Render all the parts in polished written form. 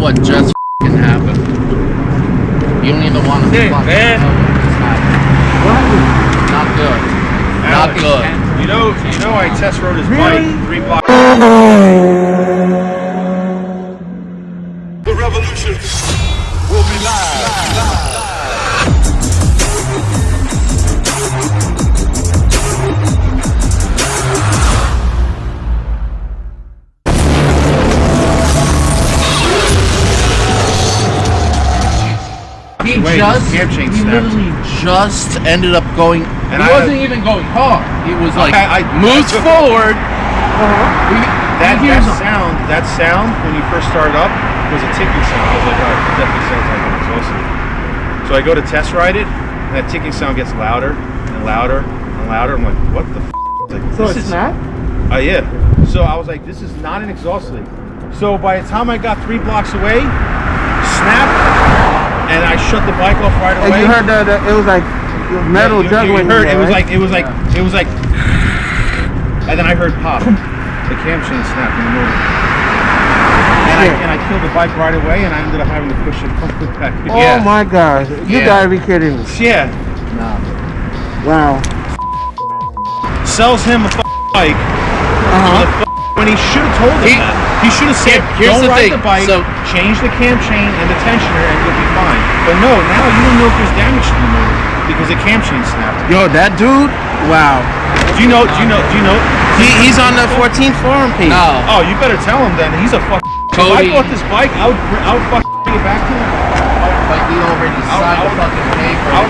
what just f***ing happened. You don't even want to fucking man. know what just happened. Not good. Not good. You know I test rode his bike 3 blocks. The revolution will be live. He literally just ended up going, and he wasn't even going hard. He was like, moves forward. That sound when you first started up was a ticking sound. I was like, oh, it definitely sounds like an exhaust. So I go to test ride it, and that ticking sound gets louder and louder and louder. I'm like, what the f***? Like, so it's not? Yeah. So I was like, this is not an exhaust leak. So by the time I got 3 blocks away, snap. And I shut the bike off right away. And you heard it was like metal juggling. It was like, and then I heard pop. The cam chain snapped in the motor. And I killed the bike right away, and I ended up having to push it back. Oh my God! You gotta be kidding me. Yeah. No. Wow. Sells him a bike. When he should have told him that. He should have said, don't ride the bike, change the cam chain and the tensioner and you'll be fine. But no, now you don't know if there's damage to the motor because the cam chain snapped. Yo, that dude, wow. Do you know? He's on the 14th forum page. No. Oh, you better tell him then. He's a fucking... If I bought this bike, I would fucking bring it back to him. But he already signed the fucking paper.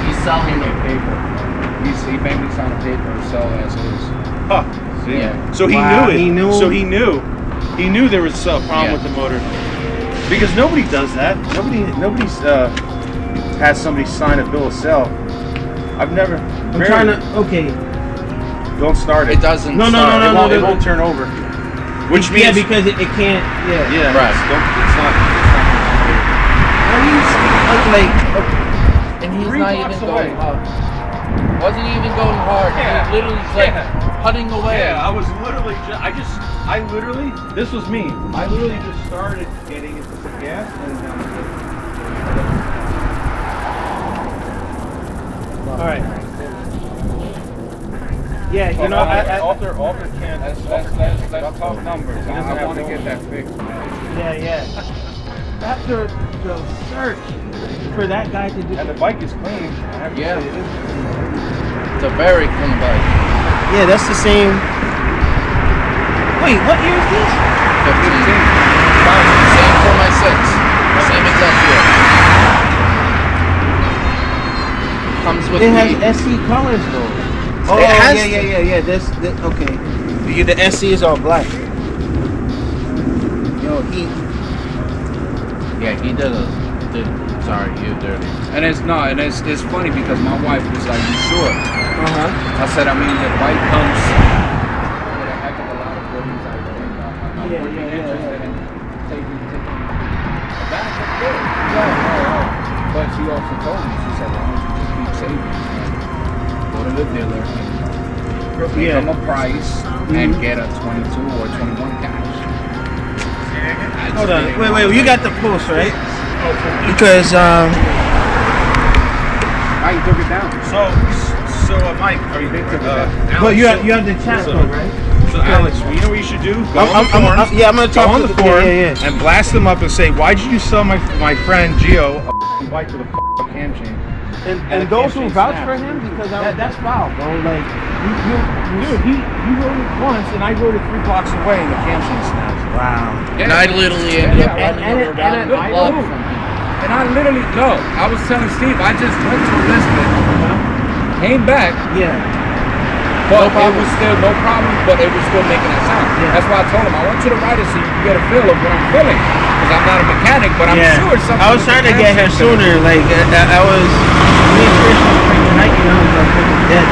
He's selling the paper. He made me sign a paper to sell as is. Huh. Yeah. So he knew it. So he knew. He knew there was a problem with the motor because nobody does that. Nobody's has somebody sign a bill of sale. I've never. I'm trying to. Okay. Don't start it. It doesn't. No. It won't turn over. Which means because it can't. Yeah. Yeah. Right. It's not. And he's not even going hard. Wasn't even going hard. Yeah. He literally like putting away. Yeah, I was literally this was me. I literally just started getting into the gas and All right. Yeah, you know, Alter can't. That's tough numbers. I want to get that fixed, man. Yeah. After the search for that guy to do. And the bike is clean. Yeah. It's a very clean bike. Yeah, that's the same. Wait, what year is this? 15. Same for my 6. Same exact year. Comes with it has SC colors though. Oh, it has yeah. This okay. The SC is all black. Yo, he did sorry, you dirty. And it's funny because my wife was like, "You sure?" I said, "I mean, the bike comes with a heck of a lot of goodies. I'm pretty interested in taking advantage of it." But she also told me, she said, "Why don't you just keep saving? Go to the dealer, give them a price, and get a 22 or 21 cash." Hold on. Wait. You got the post, right? Because I took it down. So Mike, are you Alex, but you have the chat code, right? So Alex, you know what you should do? I'm gonna talk on to the forum yeah. and blast them up and say, why did you sell my friend Geo a bike with a cam chain? And those who vouch for him, because that's foul, bro. Like, he rode it once, and I rode it 3 blocks away, and the cam chain snapped. Wow. And I literally ended up running over down the block from him. And I literally, I was telling Steve, I just went to Elizabeth, came back, but it was still no problem, but it was still making that sound. Yeah. That's why I told him, I want you to ride it so you can get a feel of what I'm feeling. Because I'm not a mechanic, but I'm sure something. I was trying to get here sooner. Like, I was, me and Chris was freaking hiking out, I was freaking dead.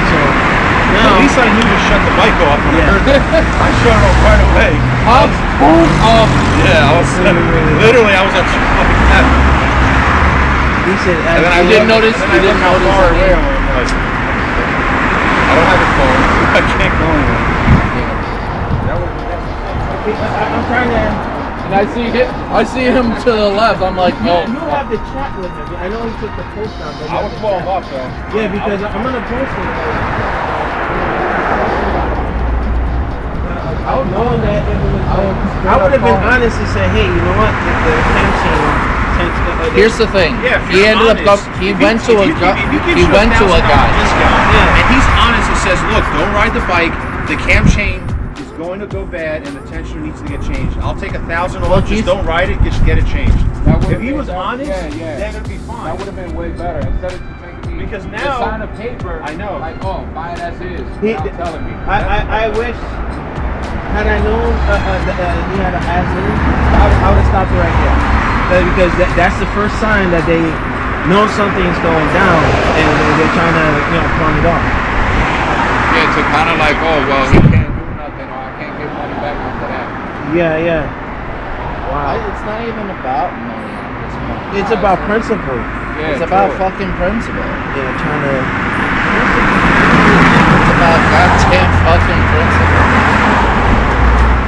So, at least I knew to shut the bike off when I heard that. I shut it off right away. Off, boom, off. Yeah, I was literally, I was at fucking heaven. He said, and then I didn't notice. You didn't notice far away. I don't have a phone. I can't go anywhere. I'm trying to And I see him to the left. I'm like, oh. You have to chat with him. I know he took the post down, but I would call him up, though. Yeah, because I'm gonna post it. Knowing that if it was, I would have been honest and said, hey, you know what? The campaign. Here's the thing. Yeah, he ended up. He went to a guy. He went to a guy. And he's honest and says, look, don't ride the bike. The cam chain is going to go bad, and the tensioner needs to get changed. I'll take $1,000 off. Just don't ride it. Just get it changed. If he was honest, then it'd be fine. That would have been way better instead of making me because now sign a paper. I know. Like, oh, buy it as is. Without telling me. I wish. Had I known he had an accident, I would have stopped it right there. Because that's the first sign that they know something's going down and they're trying to, pawn it off. Yeah, to kind of like, oh, well, he can't do nothing, or I can't get money back after that. Yeah. Wow. It's not even about money at this point. It's about principle. Yeah, it's about fucking principle. Yeah, trying to. It's about goddamn fucking principle.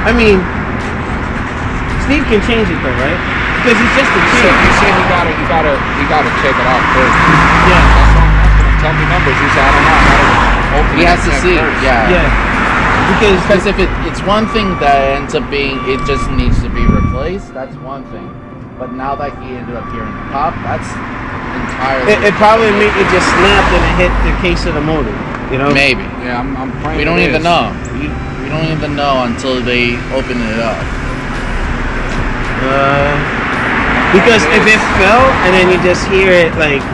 I mean, Steve can change it though, right? Because he's just a kid. He said he gotta check it out first. Yeah. That's what I'm asking him. Tell me numbers. He said, I don't know. I gotta open He it has to see. first. Yeah. Because if it's one thing that ends up being, it just needs to be replaced. That's one thing. But now that he ended up hearing the pop, that's entirely. It probably it just snapped and it hit the case of the motor. Maybe. Yeah, I'm praying. We don't even know. We don't even know until they open it up. Because if it fell and then you just hear it like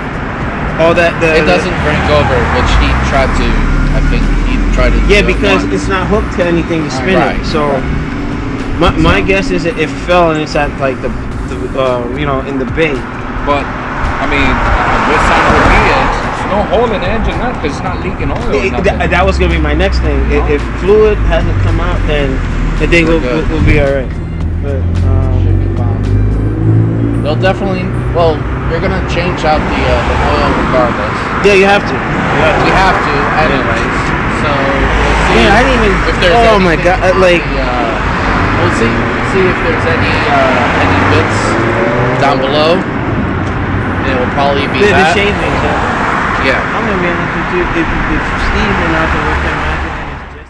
all that, it doesn't break over, which he tried to. I think he tried to. Yeah, because it's not hooked to anything to spin it. So my guess is that it fell and it's at like the in the bay. But I mean, what sign would be is there's no hole in the engine, nothing, because it's not leaking oil. That was gonna be my next thing. If fluid hasn't come out, then the thing will be all right. But should be fine. They'll definitely. Well, you're gonna change out the oil regardless. Yeah, you have to. We have to, anyways. So we'll see. Yeah, I didn't even. If there's oh my god! Like, we'll see if there's any bits down below. It will probably be the shade things. Yeah. I'm gonna be honest with you. If Steve went out to work that magic, then it's just.